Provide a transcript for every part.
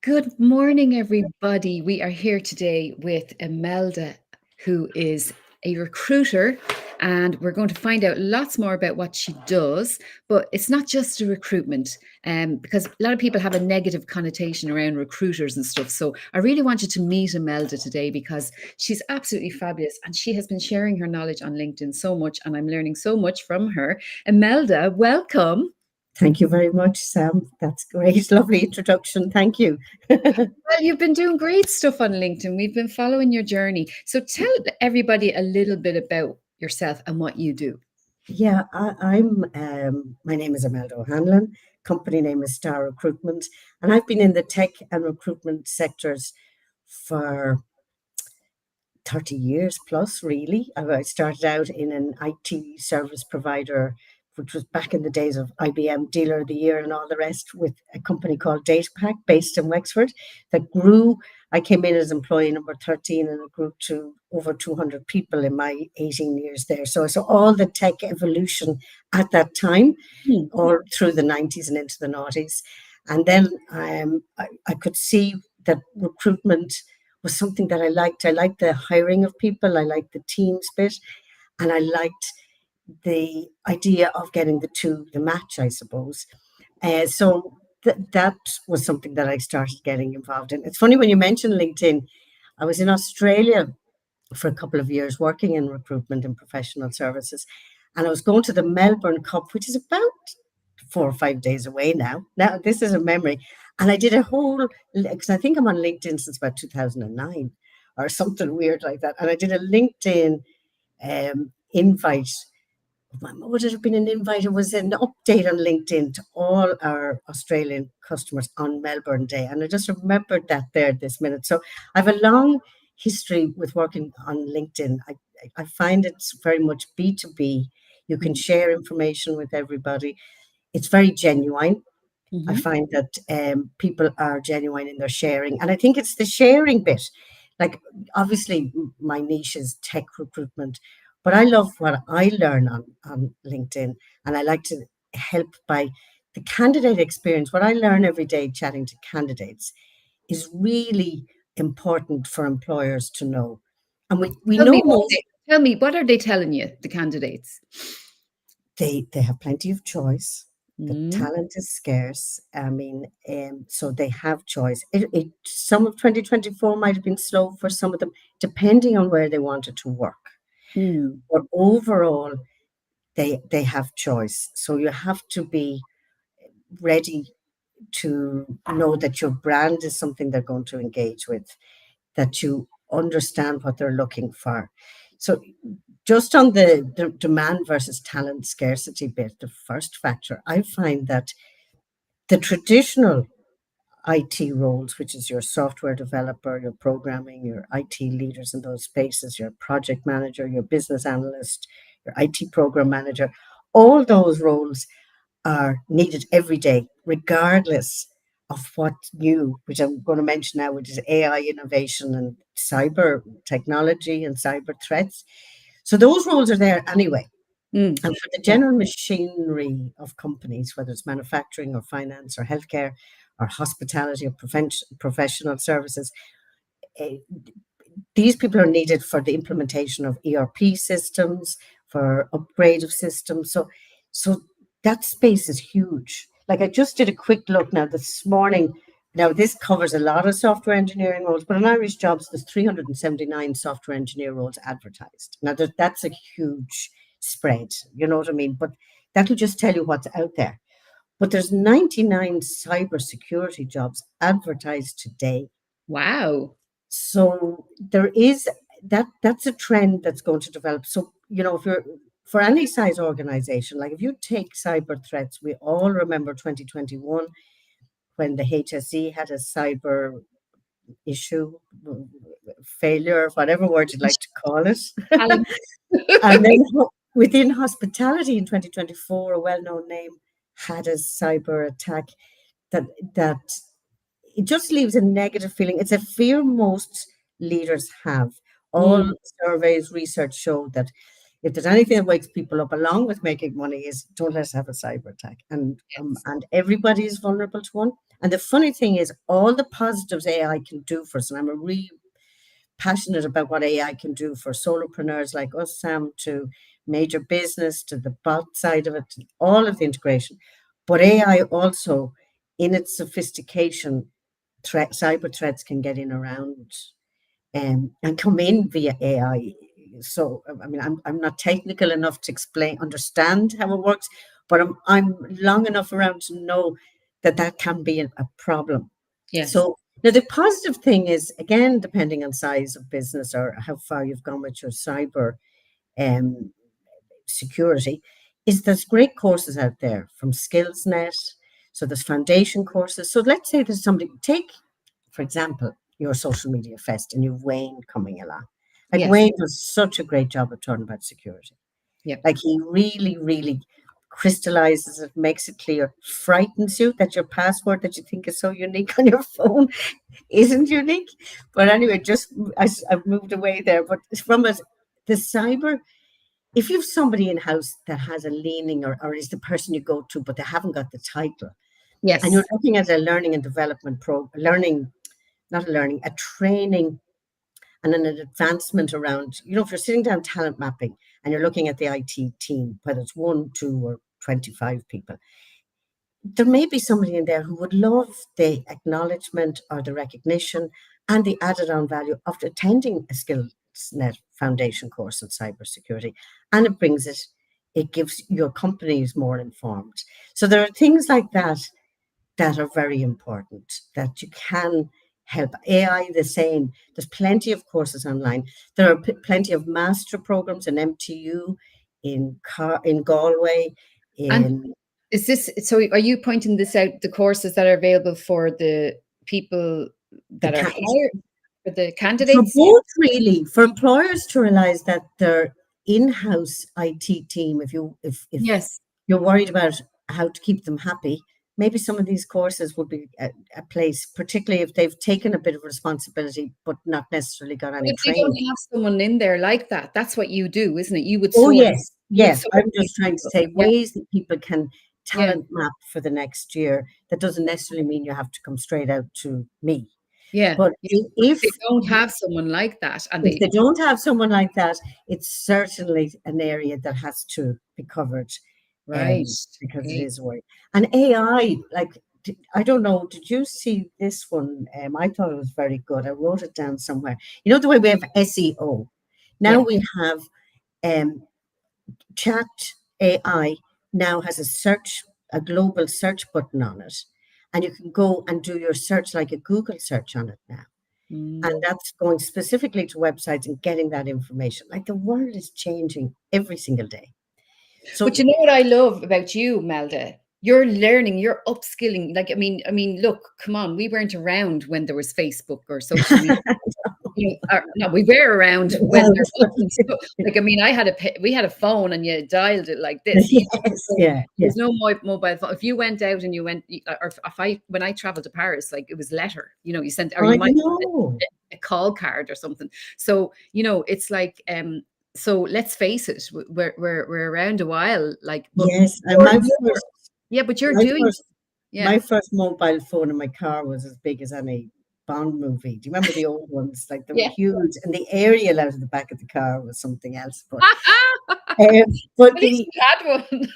Good morning, everybody. We are here today with Imelda, who is a recruiter, and we're going to find out lots more about what she does. But it's not just a recruitment, because a lot of people have a negative connotation around recruiters and stuff. So I really want you to meet Imelda today because she's absolutely fabulous, and she has been sharing her knowledge on LinkedIn so much, and I'm learning so much from her. Imelda, welcome. Thank you very much, Sam. That's great. Lovely introduction. Thank you. Well, you've been doing great stuff on LinkedIn. We've been following your journey. So tell everybody a little bit about yourself and what you do. Yeah, my name is Imelda O'Hanlon. Company name is Star Recruitment. And I've been in the tech and recruitment sectors for 30 years plus, really. I started out in an IT service provider, which was back in the days of IBM Dealer of the Year and all the rest, with a company called DataPack based in Wexford that grew. I came in as employee number 13 and it grew to over 200 people in my 18 years there. So I saw all the tech evolution at that time, Hmm. all through the 90s and into the noughties. And then I could see that recruitment was something that I liked. I liked the hiring of people, I liked the teams bit, and I liked the idea of getting the match, I suppose. So that was something that I started getting involved in. It's funny when you mention LinkedIn. I was in Australia for a couple of years working in recruitment and professional services, and I was going to the Melbourne Cup, which is about 4 or 5 days away now. Now, this is a memory. And I did a whole, because I think I'm on LinkedIn since about 2009 or something weird like that. And I did a LinkedIn invite. Would it have been an invite? It was an update on LinkedIn to all our Australian customers on Melbourne Day. And I just remembered that there this minute. So I have a long history with working on LinkedIn. I find it's very much B2B. You can share information with everybody. It's very genuine. I Mhm. find that people are genuine in their sharing. And I think it's the sharing bit. Like, obviously, my niche is tech recruitment, but I love what I learn on LinkedIn. And I like to help by the candidate experience. What I learn every day chatting to candidates is really important for employers to know. And we Tell know me most. what are they telling you, the candidates? They have plenty of choice. The Mm. talent is scarce. I mean, so they have choice. Some of 2024 might have been slow for some of them, depending on where they wanted to work. Mm. But overall, they have choice. So you have to be ready to know that your brand is something they're going to engage with, that you understand what they're looking for. So just on the demand versus talent scarcity bit, the first factor, I find that the traditional IT roles, which is your software developer, your programming, your IT leaders in those spaces, your project manager, your business analyst, your IT program manager, all those roles are needed every day, regardless of what's new, which I'm going to mention now, which is AI innovation and cyber technology and cyber threats. So those roles are there anyway. Mm. And for the Yeah. general machinery of companies, whether it's manufacturing or finance or healthcare or hospitality or professional services, eh, these people are needed for the implementation of ERP systems, for upgrade of systems. So that space is huge. Like, I just did a quick look now this morning. Now, this covers a lot of software engineering roles, but in Irish Jobs, there's 379 software engineer roles advertised. Now, that's a huge spread, you know what I mean? But that'll just tell you what's out there. But there's 99 cybersecurity jobs advertised today. Wow. So there is that's a trend that's going to develop. So, if you're for any size organization, like if you take cyber threats, we all remember 2021 when the HSE had a cyber issue, failure, whatever word you'd like to call it. Challenge. And then within hospitality in 2024, a well-known name had a cyber attack that that it just leaves a negative feeling. It's a fear most leaders have. All Mm. surveys, research show that if there's anything that wakes people up along with making money is don't let us have a cyber attack. And Yes. and everybody is vulnerable to one. And the funny thing is, all the positives AI can do for us, and I'm a really passionate about what AI can do for solopreneurs like us, Sam, to major business, to the bot side of it, to all of the integration. But AI also, in its sophistication, cyber threats can get in around and come in via AI. So, I mean, I'm not technical enough to understand how it works, but I'm long enough around to know that that can be a problem. Yes. So now the positive thing is, again, depending on size of business or how far you've gone with your cyber um, security, is there's great courses out there from SkillsNet. So there's foundation courses. So let's say there's somebody, take, for example, your social media fest and you've Wayne coming along. Like Yes. Wayne does such a great job of talking about security. Yep. Like he really, really crystallizes it, makes it clear, frightens you that your password that you think is so unique on your phone isn't unique. But anyway, I've moved away there. But from us, the cyber, if you have somebody in house that has a leaning or is the person you go to, but they haven't got the title, and you're Yes. looking at a learning and development learning, not a learning, a training and an advancement around, if you're sitting down talent mapping and you're looking at the IT team, whether it's one, two, or 25 people, there may be somebody in there who would love the acknowledgement or the recognition and the added on value of attending a SkillsNet Foundation course in cybersecurity. And it gives your companies more informed. So there are things like that that are very important that you can help. AI, the same. There's plenty of courses online. There are plenty of master programs in MTU, in Galway, And in is this so? Are you pointing this out? The courses that are available for the people the that are hired, for the for candidates? both really, for employers to realize that their in-house IT team, if Yes. you're worried about how to keep them happy, maybe some of these courses would be a place, particularly if they've taken a bit of responsibility but not necessarily got But any if they don't training. have someone in there like that, that's what you do, isn't it? Oh yes, You would yes. source I'm these just trying to people. say Yeah. ways that people can Yeah. talent map for the next year. That doesn't necessarily mean you have to come straight out to me. Yeah. But Yeah. But if if they don't have someone like that and if they they don't have someone like that, it's certainly an area that has to be covered, right. because it Okay. is worry. And AI, like, I don't know, did you see this one? I thought it was very good. I wrote it down somewhere. You know, the way we have SEO, now Yeah. we have um, Chat AI now has a global search button on it. And you can go and do your search like a Google search on it now. And Mm. that's going specifically to websites and getting that information. Like the world is changing every single day. But So you know what I love about you, Melda? You're learning, you're upskilling. Like, look, come on, we weren't around when there was Facebook or social media. No, we were around when well, there wasn't. So, like, we had a phone and you dialed it like this. yes, yeah, yeah. There's no mobile phone. If you went out and you went, or when I traveled to Paris, like it was letter. You sent, or you I might know. a call card or something. So it's like, so let's face it, we're around a while. Like, but Yes, and you're, yeah, but you're my doing, first yeah. my first mobile phone in my car was as big as any Bond movie. Do you remember the old ones? Like they were Yeah. huge, and the aerial out of the back of the car was something else. But At but least the you had one.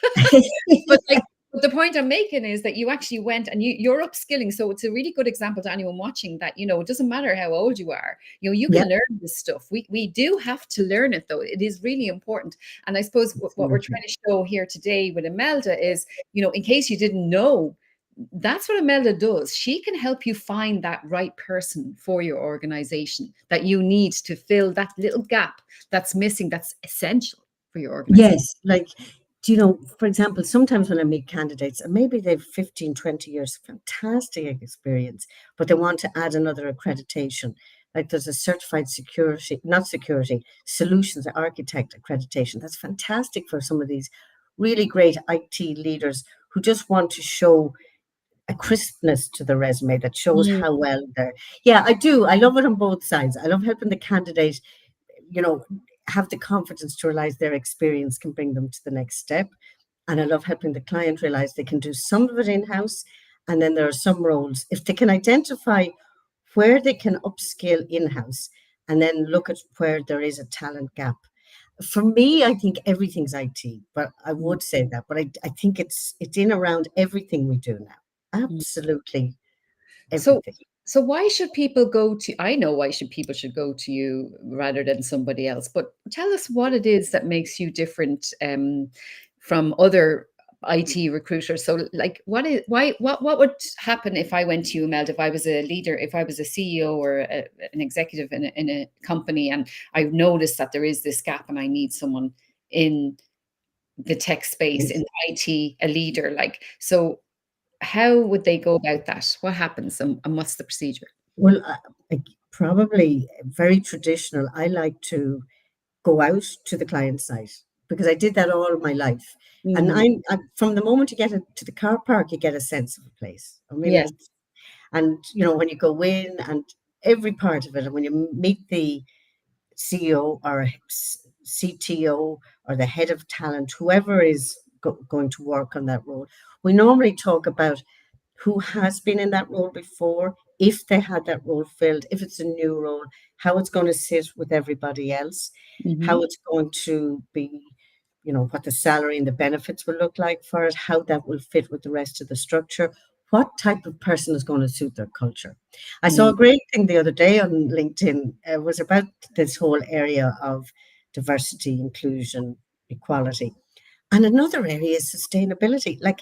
But like, but the point I'm making is that you actually went and you're upskilling. So it's a really good example to anyone watching that, it doesn't matter how old you are, you yeah, can learn this stuff. We do have to learn it though. It is really important. And I suppose what we're absolutely. trying to show here today with Imelda is, in case you didn't know, that's what Imelda does. She can help you find that right person for your organization that you need to fill that little gap that's missing, that's essential for your organization. Yes, like, for example, sometimes when I meet candidates, and maybe they've 15, 20 years of fantastic experience, but they want to add another accreditation. Like there's a certified not security, solutions architect accreditation. That's fantastic for some of these really great IT leaders who just want to show a crispness to the resume that shows Mm. how well they're. Yeah, I do. I love it on both sides. I love helping the candidate, you know, have the confidence to realize their experience can bring them to the next step. And I love helping the client realize they can do some of it in house And then there are some roles, if they can identify where they can upskill in-house and then look at where there is a talent gap. For me, I think everything's IT, but I Mm, would say that, but I think it's in around everything we do now. mm. Absolutely So everything. so why should people go to I know why people should go to you rather than somebody else, but tell us what it is that makes you different from other IT recruiters. So like what would happen if I went to you, Imelda, if I was a leader, if I was a CEO or an executive in a company and I noticed that there is this gap and I need someone in the tech space, in IT, a leader, like so how would they go about that? What happens and what's the procedure? Well, probably very traditional. I like to go out to the client site because I did that all my life. And Mhm. from the moment you get into the car park, you get a sense of a place. I mean, Yes. it's, and when you go in and every part of it, and when you meet the CEO or CTO or the head of talent, whoever is going to work on that role, we normally talk about who has been in that role before, if they had that role filled, if it's a new role, how it's going to sit with everybody else, how Mhm. it's going to be, what the salary and the benefits will look like for it, how that will fit with the rest of the structure, what type of person is going to suit their culture. I saw a Mm. great thing the other day on LinkedIn. It was about this whole area of diversity, inclusion, equality. And another area is sustainability. Like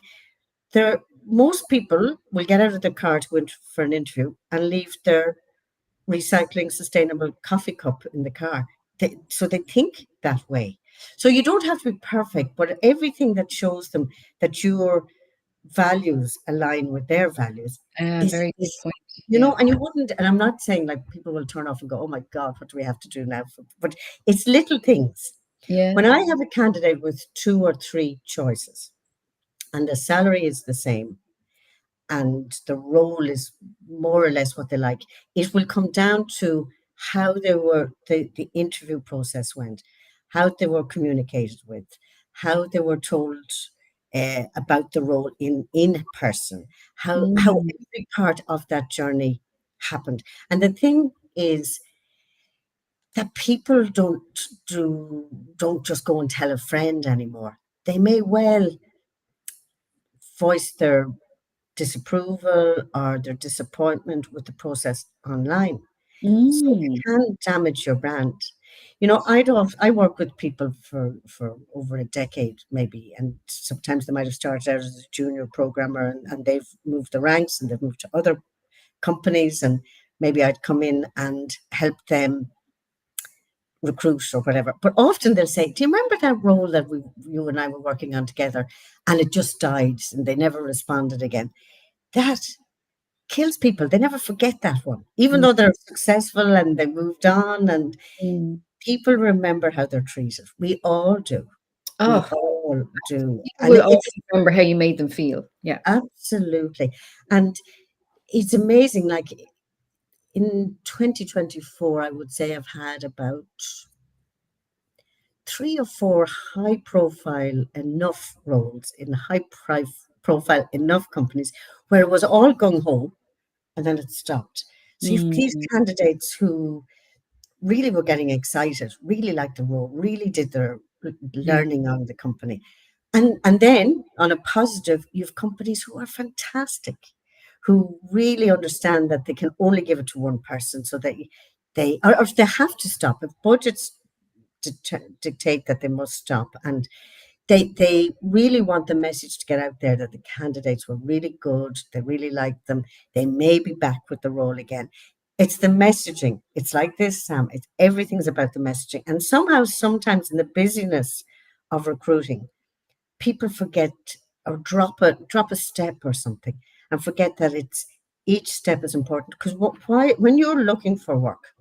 most people will get out of their car to go for an interview and leave their recycling sustainable coffee cup in the car. So they think that way. So you don't have to be perfect, but everything that shows them that your values align with their values is Very good is point. Yeah. and you wouldn't, and I'm not saying like people will turn off and go, oh my God, what do we have to do now? But it's little things. Yeah. When I have a candidate with two or three choices and the salary is the same, and the role is more or less what they like. It will come down to how the interview process went, how they were communicated with, how they were told about the role in person, how Mm. every part of that journey happened. And the thing is that people don't just go and tell a friend anymore. They may well voice their disapproval or their disappointment with the process online. So it Mm. can damage your brand. I work with people for over a decade, maybe, and sometimes they might have started out as a junior programmer and they've moved the ranks and they've moved to other companies, and maybe I'd come in and help them recruit or whatever. But often they'll say, "Do you remember that role that you and I were working on together, and it just died and they never responded again?" That kills people. They never forget that one, even Mm. though they're successful and they moved on, and Mm. people remember how they're treated. We all do. We Oh, all do. people And will it's always remember how you made them feel. Yeah. absolutely. And it's amazing. Like in 2024, I would say I've had about three or four high profile enough roles in profile enough companies where it was all gung ho and then it stopped. So you've these Mm. candidates who really were getting excited, really liked the role, really did their Mm. learning on the company. And then on a positive, you have companies who are fantastic, who really understand that they can only give it to one person. So or if they have to stop, if budgets dictate that they must stop, and they really want the message to get out there that the candidates were really good, they really liked them, they may be back with the role again. It's the messaging. It's like this, Sam. It's everything's about the messaging. And somehow, sometimes in the busyness of recruiting, people forget or drop a step or something and forget that it's each step is important. Because why when you're looking for work,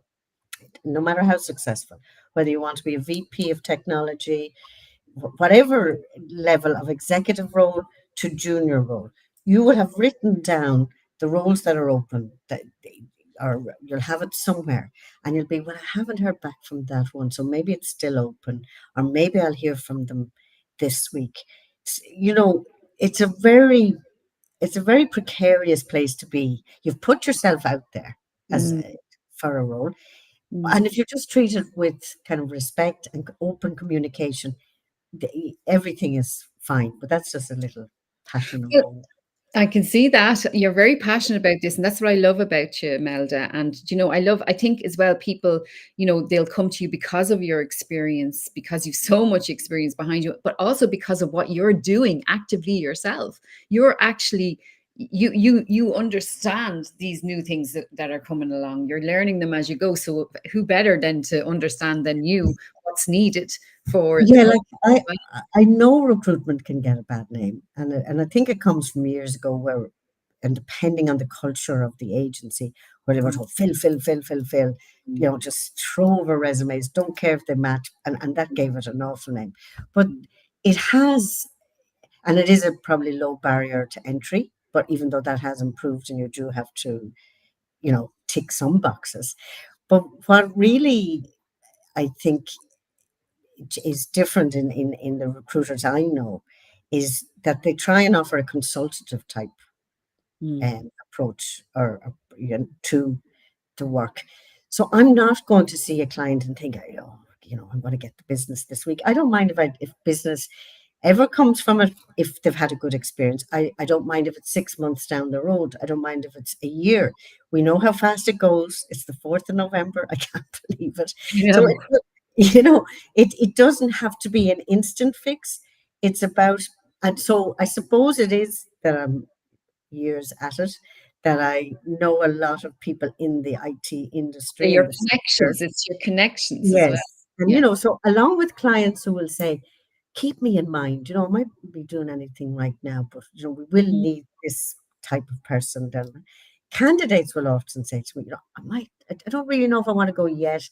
no matter how successful, whether you want to be a VP of technology, whatever level of executive role to junior role, you will have written down the roles that are open, or you'll have it somewhere, and you'll be, well, I haven't heard back from that one, so maybe it's still open, or maybe I'll hear from them this week. It's, you know, it's a very it's a very precarious place to be. You've put yourself out there as Mm, for a role, mm. and if you're just treated with kind of respect and open communication, everything is fine. But that's just a little passion of Well, mine. I can see that you're very passionate about this, and that's what I love about you, Melda. And I think as well, people, they'll come to you because of your experience, because you've so much experience behind you, but also because of what you're doing actively yourself. You're actually you understand these new things that are coming along. You're learning them as you go. So who better than to understand than you what's needed for the Yeah, company? like I know recruitment can get a bad name, and I think it comes from years ago where, and depending on the culture of the agency, where they were told fill, just throw over resumes, don't care if they match, and that gave it an awful name. But it has, and it is a probably low barrier to entry. But even though that has improved, and you do have to, tick some boxes. But what really I think is different in the recruiters I know is that they try and offer a consultative type Mm, approach to the work. So I'm not going to see a client and think, oh, I'm going to get the business this week. I don't mind if business ever comes from it, if they've had a good experience. I don't mind if it's 6 months down the road. I don't mind if it's a year. We know how fast it goes. It's the 4th of November. I can't believe it. you So, know. it doesn't have to be an instant fix. It's about, and so I suppose it is that I'm years at it, that I know a lot of people in the IT They're industry, in your the sector. connections. It's your connections as well. Yes. And, Yeah. so along with clients who will say, keep me in mind, I might be doing anything right now, but, we will Mm, need this type of person. Then candidates will often say to me, I don't really know if I want to go yet,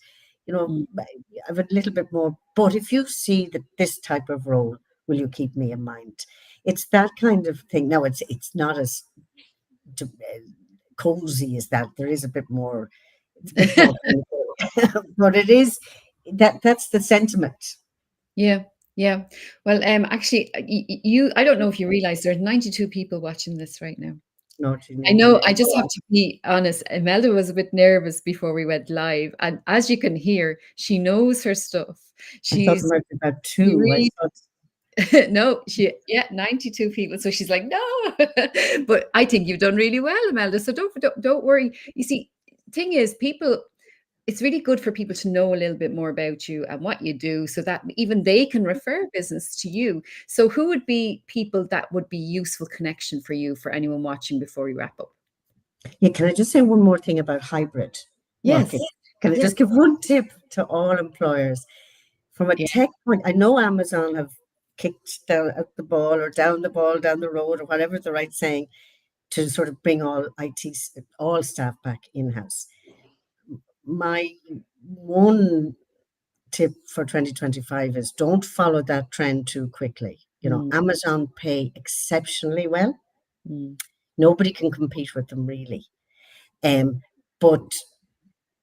mm. I have a little bit more, but if you see that this type of role, will you keep me in mind? It's that kind of thing. Now, it's not as cozy as that. There is a bit more, it's a bit more clinical. But it is that's the sentiment. Yeah, yeah. Well, actually, I don't know if you realize there's 92 people watching this right now. Not you I need know, to I just have to be honest. Imelda was a bit nervous before we went live, and as you can hear, she knows her stuff. I thought She's there might be about she two. I really thought no, yeah, 92 people. So she's like, no, but I think you've done really well, Imelda. So don't worry. You see, thing is, people, it's really good for people to know a little bit more about you and what you do so that even they can refer business to you. So who would be people that would be useful connection for you, for anyone watching before we wrap up? yeah, can I just say one more thing about hybrid Yes. working? Can I Yes. just give one tip to all employers? From a Yeah. tech point, I know Amazon have kicked down out the ball, or down the ball, down the road, or whatever the right saying, to sort of bring all all staff back in-house. My one tip for 2025 is, don't follow that trend too quickly. Mm, Amazon pay exceptionally well. mm, Nobody can compete with them really. But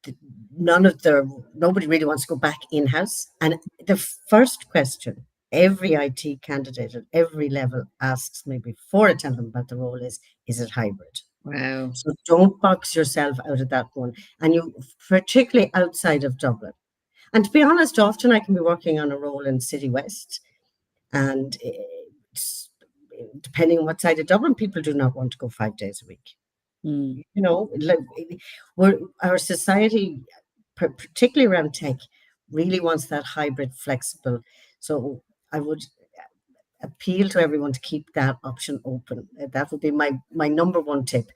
th- none of their nobody really wants to go back in-house. And the first question every IT candidate at every level asks me before I tell them about the role is it hybrid? wow. So don't box yourself out of that one. And you, particularly outside of Dublin. And to be honest, often I can be working on a role in City West, and depending on what side of Dublin, people do not want to go 5 days a week. Mm, Like, our society, particularly around tech, really wants that hybrid, flexible. So I would appeal to everyone to keep that option open. That would be my number one tip.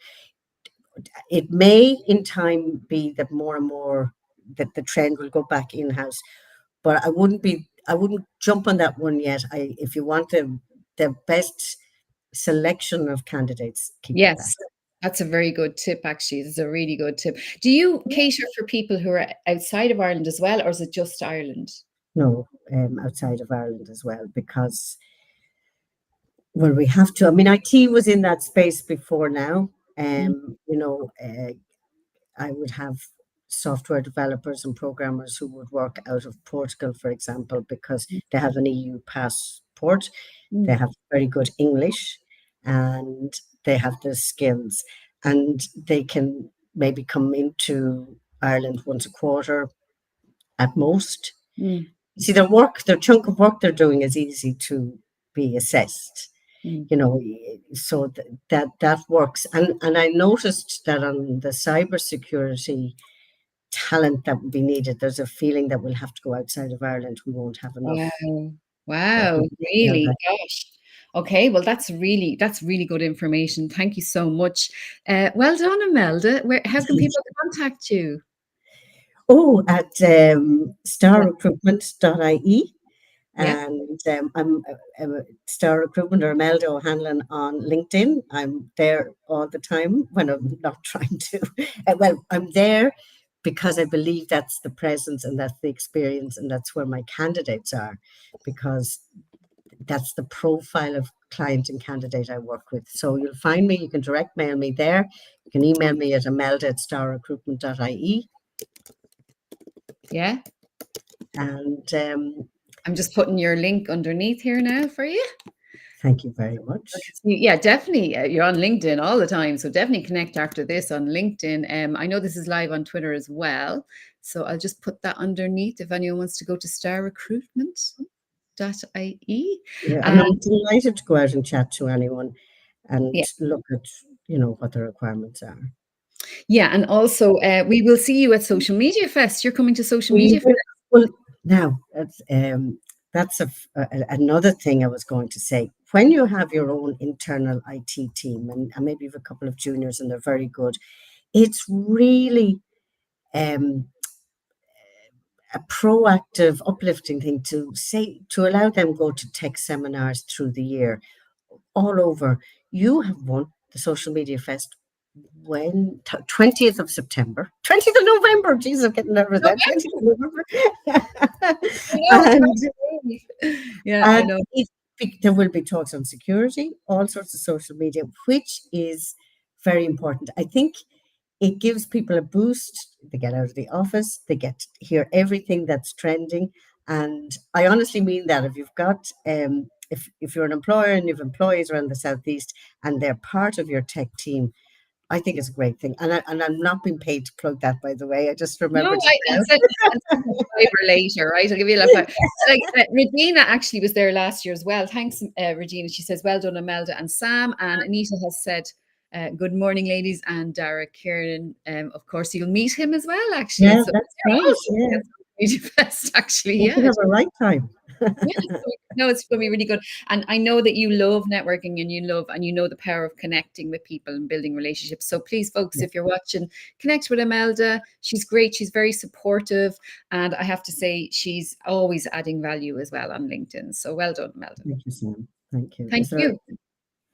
It may, in time, be that more and more that the trend will go back in house, but I wouldn't jump on that one yet. If you want the best selection of candidates, keep it that. yes. That's a very good tip, actually. It's a really good tip. Do you cater for people who are outside of Ireland as well, or is it just Ireland? No, outside of Ireland as well, because, well, we have to. I mean, IT was in that space before now. Mm, I would have software developers and programmers who would work out of Portugal, for example, because they have an EU passport. They mm, have very good English, and they have the skills, and they can maybe come into Ireland once a quarter at most. Mm, You see, their chunk of work they're doing is easy to be assessed. mm. So that works. And I noticed that on the cybersecurity talent that would be needed, there's a feeling that we'll have to go outside of Ireland. We won't have enough. Wow. But Wow, really? Gosh. Okay, well, that's really good information. Thank you so much. Well done, Imelda. How can people contact you? oh, at Yeah, starrecruitment.ie. yeah, And I'm Star Recruitment or Imelda O'Hanlon on LinkedIn. I'm there all the time when I'm not trying to. Well, I'm there because I believe that's the presence and that's the experience and that's where my candidates are, because that's the profile of client and candidate I work with. So you'll find me, you can direct mail me there. You can email me at imelda@starrecruitment.ie. yeah. And I'm just putting your link underneath here now for you. thank you very much. Yeah, definitely. You're on LinkedIn all the time, so definitely connect after this on LinkedIn. I know this is live on Twitter as well, so I'll just put that underneath if anyone wants to go to starrecruitment.ie. Yeah, and I'm And delighted to go out and chat to anyone and yeah, look at, what the requirements are. yeah, and also we will see you at Social Media Fest. You're coming to Social We Media Fest. will, well, now, that's another thing I was going to say. When you have your own internal IT team, and maybe you have a couple of juniors and they're very good, it's really um, a proactive, uplifting thing to allow them go to tech seminars through the year all over. You have won the Social Media Fest when 20th of September, 20th of November. Jesus, I'm getting nervous No, now. 20th of November. I know it's and hard to believe. Yeah, I and know. there will be talks on security, all sorts of social media, which is very important. I think it gives people a boost. They get out of the office, they get to hear everything that's trending. And I honestly mean that if you've got, if you're an employer and you've employees around the Southeast and they're part of your tech team, I think it's a great thing. And I'm not being paid to plug that, by the way. I just No, remembered it I'll send you a fiver later, right? I'll give you a fiver. Like Regina actually was there last year as well. Thanks, Regina. She says, well done, Imelda and Sam. And Anita has said, good morning, ladies. And Dara Kieran, of course, you'll meet him as well, actually. Yeah, So that's they're right. all Yeah, Media Fest, actually. we Yeah. can have a right time. Yeah, no, it's going to be really good. And I know that you love networking and you know the power of connecting with people and building relationships. So please, folks, Yeah, if you're watching, connect with Imelda. She's great. She's very supportive. And I have to say, she's always adding value as well on LinkedIn. So well done, Imelda. thank you, Sam. Thank you. Thank Is there you.